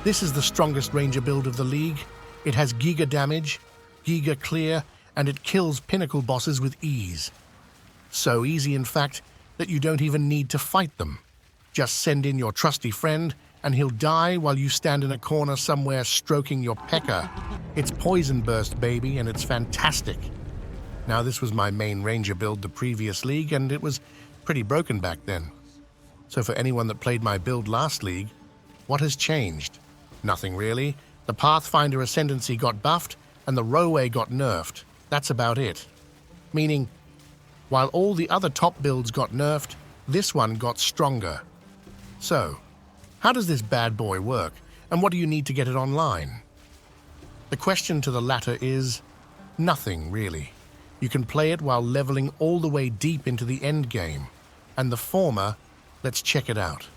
This is the strongest ranger build of the league. It has giga damage, giga clear, and it kills pinnacle bosses with ease. So easy, in fact, that you don't even need to fight them. Just send in your trusty friend, and he'll die while you stand in a corner somewhere stroking your pecker. It's poisonburst, baby, and it's fantastic. Now, this was my main ranger build the previous league, and it was pretty broken back then. So for anyone that played my build last league, what has changed? Nothing really. The Pathfinder Ascendancy got buffed, and the Rowway got nerfed. That's about it. Meaning, while all the other top builds got nerfed, this one got stronger. So, how does this bad boy work, and what do you need to get it online? The question to the latter is nothing, really. You can play it while leveling all the way deep into the end game. And the former, let's check it out.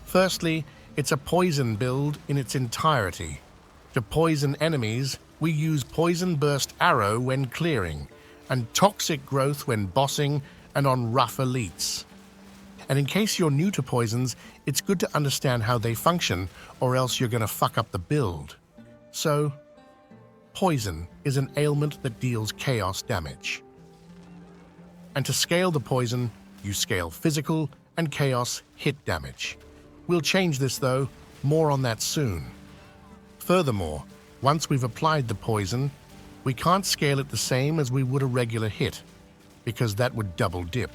Firstly, it's a poison build in its entirety. To poison enemies, we use poisonburst arrow when clearing, and toxic growth when bossing and on rough elites. And in case you're new to poisons, it's good to understand how they function, or else you're going to fuck up the build. So, poison is an ailment that deals chaos damage. And to scale the poison, you scale physical and chaos hit damage. We'll change this though, more on that soon. Furthermore, once we've applied the poison, we can't scale it the same as we would a regular hit, because that would double dip.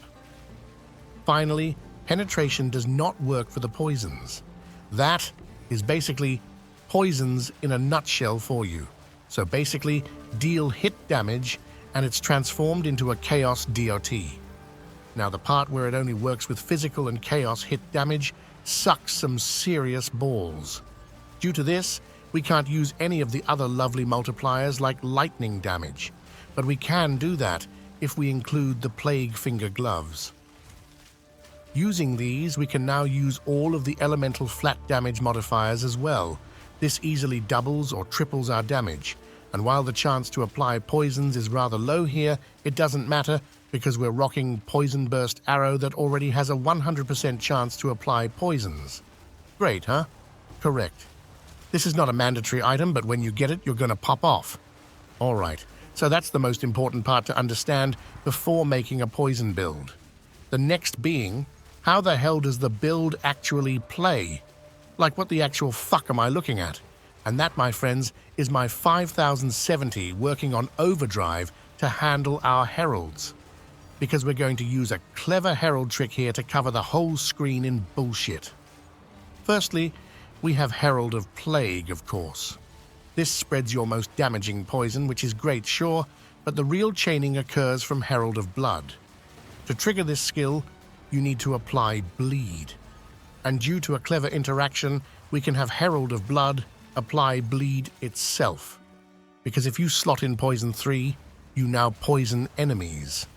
Finally, penetration does not work for the poisons. That is basically poisons in a nutshell for you. So basically, deal hit damage, and it's transformed into a chaos DOT. Now the part where it only works with physical and chaos hit damage sucks some serious balls. Due to this, we can't use any of the other lovely multipliers like lightning damage, but we can do that if we include the Plague Finger gloves. Using these, we can now use all of the elemental flat damage modifiers as well. This easily doubles or triples our damage, and while the chance to apply poisons is rather low here, it doesn't matter because we're rocking Poisonburst Arrow that already has a 100% chance to apply poisons. Great, huh? Correct. This is not a mandatory item, but when you get it, you're going to pop off. Alright, so that's the most important part to understand before making a poison build. The next being, how the hell does the build actually play? Like, what the actual fuck am I looking at? And that, my friends, is my 5070 working on overdrive to handle our heralds. Because we're going to use a clever herald trick here to cover the whole screen in bullshit. Firstly, we have Herald of Plague, of course. This spreads your most damaging poison, which is great, sure, but the real chaining occurs from Herald of Blood. To trigger this skill, you need to apply Bleed. And due to a clever interaction, we can have Herald of Blood apply Bleed itself. Because if you slot in Poison 3, you now poison enemies.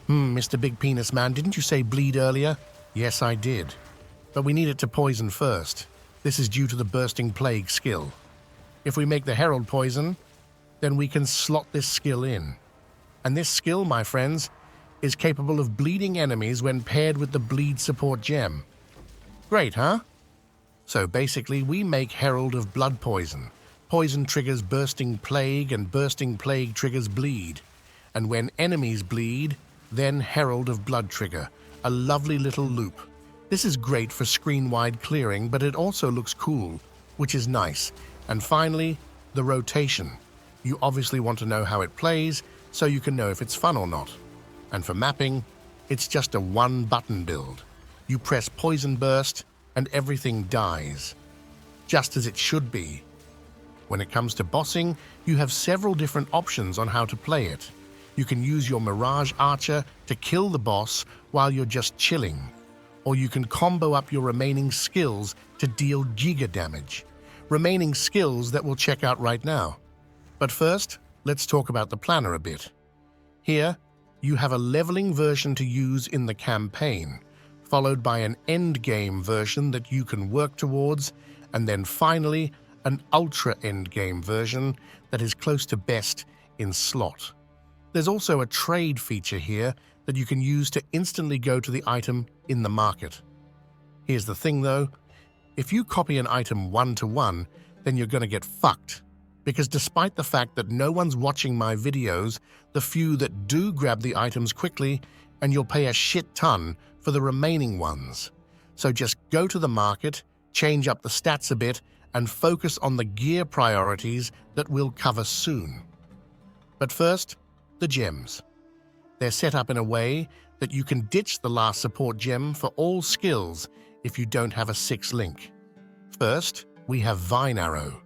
Mr. Big Penis Man, didn't you say bleed earlier? Yes, I did. But we need it to poison first. This is due to the Bursting Plague skill. If we make the Herald poison, then we can slot this skill in. And this skill, my friends, is capable of bleeding enemies when paired with the Bleed support gem. Great, huh? So basically, we make Herald of Blood poison. Poison triggers Bursting Plague, and Bursting Plague triggers Bleed. And when enemies bleed, then Herald of Blood trigger. A lovely little loop. This is great for screen-wide clearing, but it also looks cool, which is nice. And finally, the rotation. You obviously want to know how it plays, so you can know if it's fun or not. And for mapping, it's just a one-button build. You press Poison Burst, and everything dies. Just as it should be. When it comes to bossing, you have several different options on how to play it. You can use your Mirage Archer to kill the boss while you're just chilling. Or you can combo up your remaining skills to deal giga damage. Remaining skills that we'll check out right now. But first, let's talk about the planner a bit. Here, you have a leveling version to use in the campaign, followed by an endgame version that you can work towards, and then finally, an ultra endgame version that is close to best in slot. There's also a trade feature here that you can use to instantly go to the item in the market. Here's the thing though, if you copy an item 1-to-1, then you're going to get fucked. Because despite the fact that no one's watching my videos, the few that do grab the items quickly, and you'll pay a shit ton for the remaining ones. So just go to the market, change up the stats a bit, and focus on the gear priorities that we'll cover soon. But first, the gems. They're set up in a way that you can ditch the last support gem for all skills if you don't have a 6 link. First, we have Vine Arrow.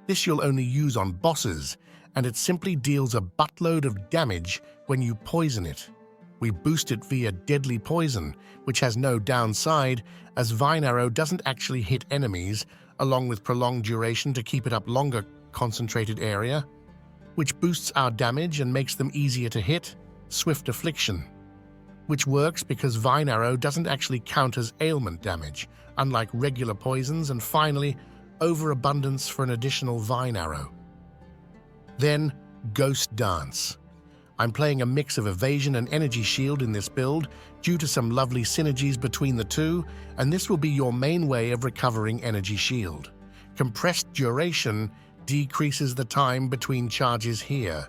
This you'll only use on bosses, and it simply deals a buttload of damage when you poison it. We boost it via Deadly Poison, which has no downside, as Vine Arrow doesn't actually hit enemies, along with prolonged duration to keep it up longer concentrated area, which boosts our damage and makes them easier to hit, Swift Affliction, which works because Vine Arrow doesn't actually count as ailment damage, unlike regular poisons, and finally, Overabundance for an additional Vine Arrow. Then, Ghost Dance. I'm playing a mix of Evasion and Energy Shield in this build due to some lovely synergies between the two, and this will be your main way of recovering Energy Shield. Compressed Duration decreases the time between charges here.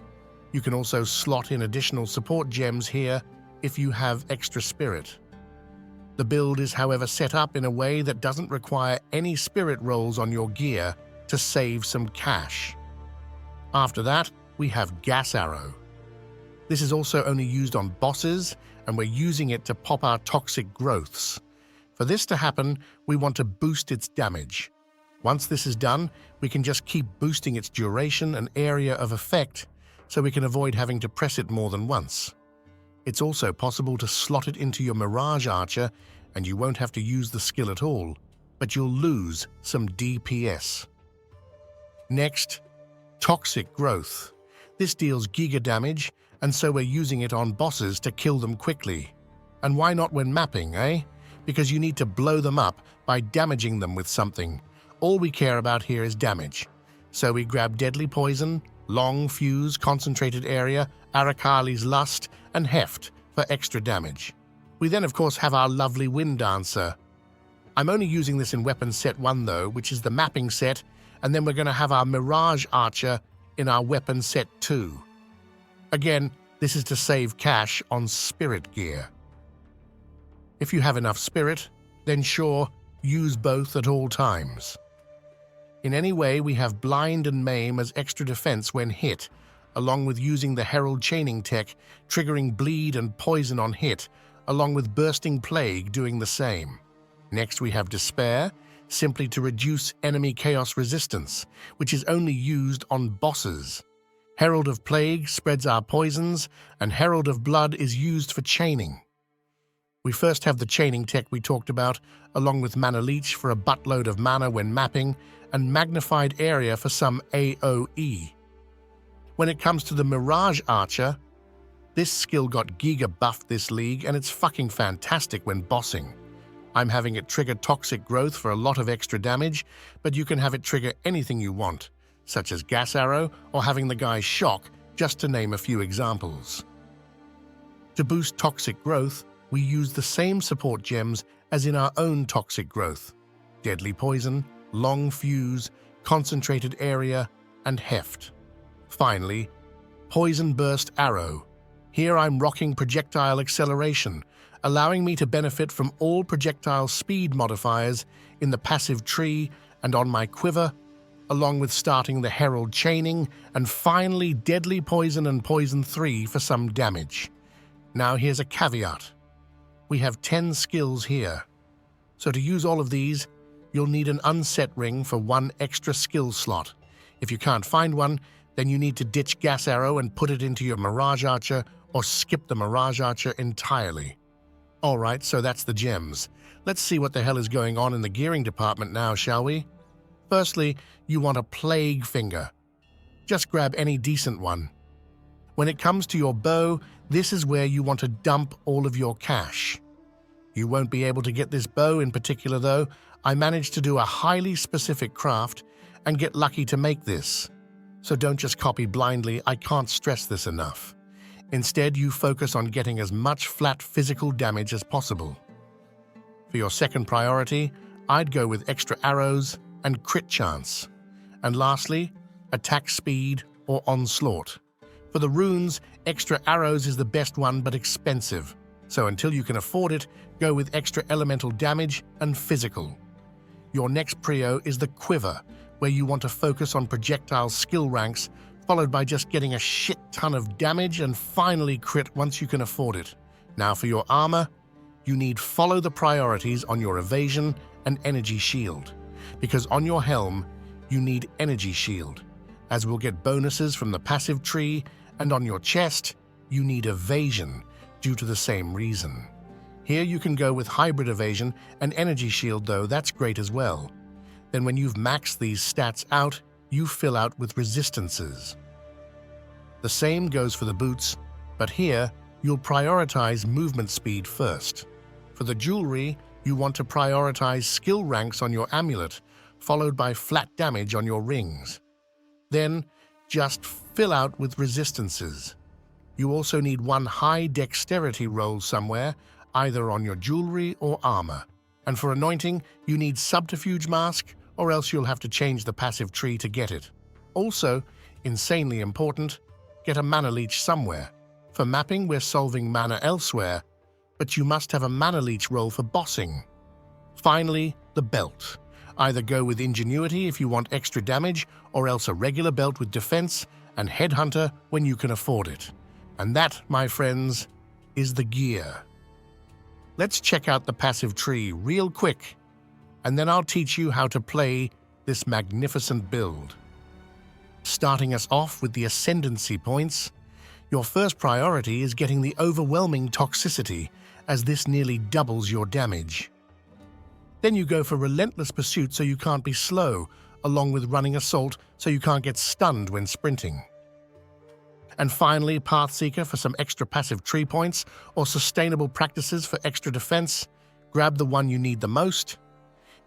You can also slot in additional support gems here if you have extra spirit. The build is, however, set up in a way that doesn't require any spirit rolls on your gear to save some cash. After that, we have Gas Arrow. This is also only used on bosses, and we're using it to pop our toxic growths. For this to happen, we want to boost its damage. Once this is done, we can just keep boosting its duration and area of effect, so we can avoid having to press it more than once. It's also possible to slot it into your Mirage Archer, and you won't have to use the skill at all, but you'll lose some DPS. Next, Toxic Growth. This deals giga damage, and so we're using it on bosses to kill them quickly. And why not when mapping, eh? Because you need to blow them up by damaging them with something. All we care about here is damage. So we grab Deadly Poison, Long Fuse, Concentrated Area, Arakali's Lust, and Heft for extra damage. We then, of course, have our lovely Wind Dancer. I'm only using this in Weapon Set 1, though, which is the mapping set, and then we're going to have our Mirage Archer in our Weapon Set 2. Again, this is to save cash on spirit gear. If you have enough spirit, then sure, use both at all times. In any way, we have Blind and Maim as extra defense when hit, along with using the Herald Chaining tech, triggering bleed and poison on hit, along with Bursting Plague doing the same. Next we have Despair, simply to reduce enemy chaos resistance, which is only used on bosses. Herald of Plague spreads our poisons, and Herald of Blood is used for chaining. We first have the chaining tech we talked about, along with Mana Leech for a buttload of mana when mapping, and Magnified Area for some AoE. When it comes to the Mirage Archer, this skill got giga buffed this league, and it's fucking fantastic when bossing. I'm having it trigger Toxic Growth for a lot of extra damage, but you can have it trigger anything you want, such as Gas Arrow or having the guy shock, just to name a few examples. To boost Toxic Growth, we use the same support gems as in our own Toxic Growth: Deadly Poison, Long Fuse, Concentrated Area, and Heft. Finally, Poisonburst Arrow. Here I'm rocking Projectile Acceleration, allowing me to benefit from all projectile speed modifiers in the passive tree and on my quiver, along with starting the Herald Chaining, and finally Deadly Poison and Poison 3 for some damage. Now here's a caveat. We have 10 skills here, so to use all of these, you'll need an unset ring for 1 extra skill slot. If you can't find one, then you need to ditch Gas Arrow and put it into your Mirage Archer, or skip the Mirage Archer entirely. Alright, so that's the gems. Let's see what the hell is going on in the gearing department now, shall we? Firstly, you want a Plague Finger. Just grab any decent one. When it comes to your bow, this is where you want to dump all of your cash. You won't be able to get this bow in particular, though. I managed to do a highly specific craft and get lucky to make this. So don't just copy blindly, I can't stress this enough. Instead, you focus on getting as much flat physical damage as possible. For your second priority, I'd go with extra arrows and crit chance. And lastly, attack speed or onslaught. For the runes, extra arrows is the best one but expensive, so until you can afford it, go with extra elemental damage and physical. Your next prio is the quiver, where you want to focus on projectile skill ranks, followed by just getting a shit ton of damage and finally crit once you can afford it. Now for your armor, you need follow the priorities on your evasion and energy shield, because on your helm, you need energy shield, as we'll get bonuses from the passive tree, and on your chest, you need evasion due to the same reason. Here you can go with hybrid evasion and energy shield though, that's great as well. Then when you've maxed these stats out, you fill out with resistances. The same goes for the boots, but here you'll prioritize movement speed first. For the jewelry, you want to prioritize skill ranks on your amulet, followed by flat damage on your rings. Then just fill out with resistances. You also need one high dexterity roll somewhere, either on your jewelry or armor. And for anointing, you need subterfuge mask, or else you'll have to change the passive tree to get it. Also, insanely important, get a mana leech somewhere. For mapping, we're solving mana elsewhere, but you must have a mana leech roll for bossing. Finally, the belt. Either go with ingenuity if you want extra damage, or else a regular belt with defense, and headhunter when you can afford it. And that, my friends, is the gear. Let's check out the passive tree real quick, and then I'll teach you how to play this magnificent build. Starting us off with the ascendancy points, your first priority is getting the overwhelming toxicity, as this nearly doubles your damage. Then you go for relentless pursuit so you can't be slow, along with running assault so you can't get stunned when sprinting. And finally, Pathseeker for some extra passive tree points, or sustainable practices for extra defense. Grab the one you need the most.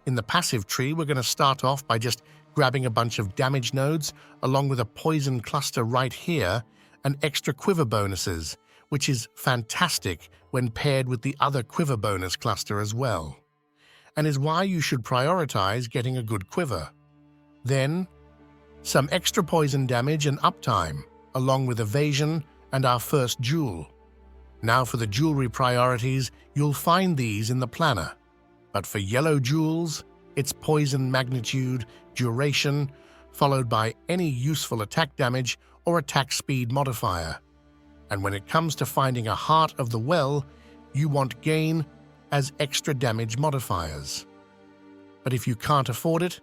In the passive tree, we're going to start off by just grabbing a bunch of damage nodes, along with a poison cluster right here, and extra quiver bonuses, which is fantastic when paired with the other quiver bonus cluster as well, and is why you should prioritize getting a good quiver. Then, some extra poison damage and uptime, along with evasion and our first jewel. Now for the jewelry priorities, you'll find these in the planner. But for yellow jewels, it's poison magnitude, duration, followed by any useful attack damage or attack speed modifier. And when it comes to finding a Heart of the Well, you want gain as extra damage modifiers. But if you can't afford it,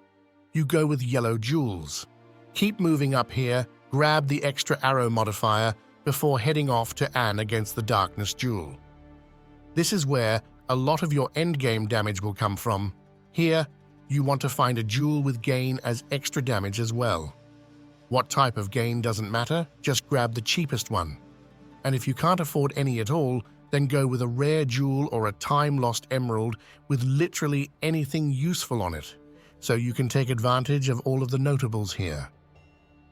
you go with yellow jewels. Keep moving up here, grab the extra arrow modifier before heading off to Anne against the Darkness Jewel. This is where a lot of your endgame damage will come from. Here, you want to find a jewel with gain as extra damage as well. What type of gain doesn't matter, just grab the cheapest one. And if you can't afford any at all, then go with a rare jewel or a time-lost emerald with literally anything useful on it, so you can take advantage of all of the notables here.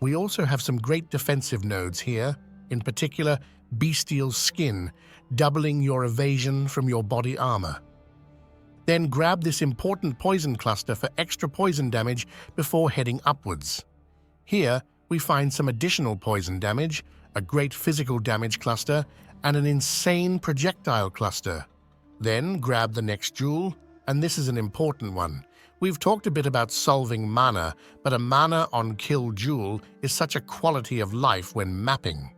We also have some great defensive nodes here, in particular Bestial Skin, doubling your evasion from your body armor. Then grab this important poison cluster for extra poison damage before heading upwards. Here, we find some additional poison damage, a great physical damage cluster, and an insane projectile cluster. Then grab the next jewel, and this is an important one. We've talked a bit about solving mana, but a mana on kill jewel is such a quality of life when mapping.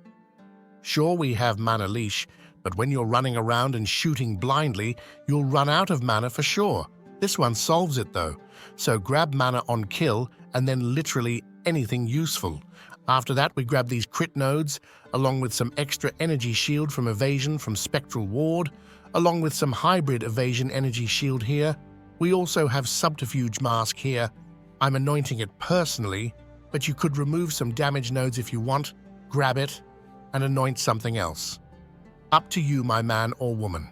Sure, we have mana leash, but when you're running around and shooting blindly, you'll run out of mana for sure. This one solves it though, so grab mana on kill and then literally anything useful. After that, we grab these crit nodes, along with some extra energy shield from evasion from Spectral Ward, along with some hybrid evasion energy shield here. We also have subterfuge mask here. I'm anointing it personally, but you could remove some damage nodes if you want, grab it, and anoint something else. Up to you, my man or woman.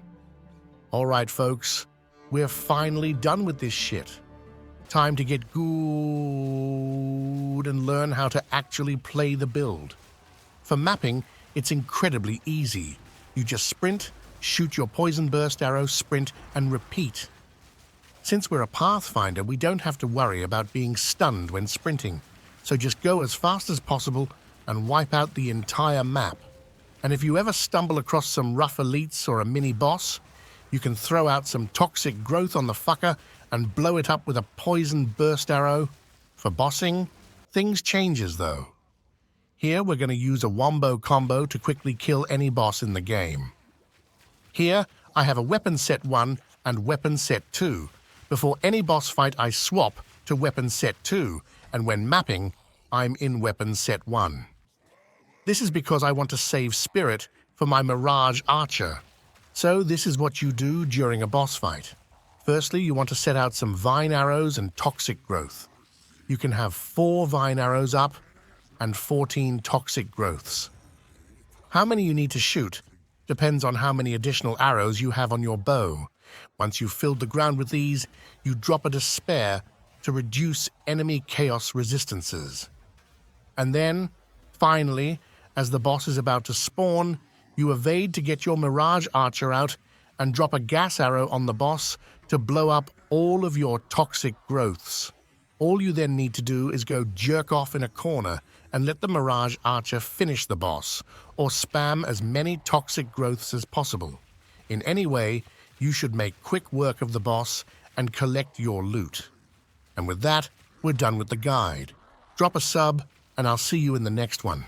Alright folks, we're finally done with this shit. Time to get good and learn how to actually play the build. For mapping, it's incredibly easy. You just sprint, shoot your poisonburst arrow, sprint, and repeat. Since we're a pathfinder, we don't have to worry about being stunned when sprinting. So just go as fast as possible and wipe out the entire map. And if you ever stumble across some rough elites or a mini-boss, you can throw out some toxic growth on the fucker and blow it up with a poisonburst arrow. For bossing, things changes though. Here we're going to use a wombo combo to quickly kill any boss in the game. Here I have a weapon set 1 and weapon set 2. Before any boss fight I swap to weapon set 2, and when mapping, I'm in weapon set 1. This is because I want to save spirit for my Mirage Archer. So this is what you do during a boss fight. Firstly, you want to set out some vine arrows and toxic growth. You can have 4 vine arrows up and 14 toxic growths. How many you need to shoot depends on how many additional arrows you have on your bow. Once you've filled the ground with these, you drop a despair to reduce enemy chaos resistances. And then, finally, as the boss is about to spawn, you evade to get your Mirage Archer out and drop a gas arrow on the boss to blow up all of your toxic growths. All you then need to do is go jerk off in a corner and let the Mirage Archer finish the boss, or spam as many toxic growths as possible. In any way, you should make quick work of the boss and collect your loot. And with that, we're done with the guide. Drop a sub, and I'll see you in the next one.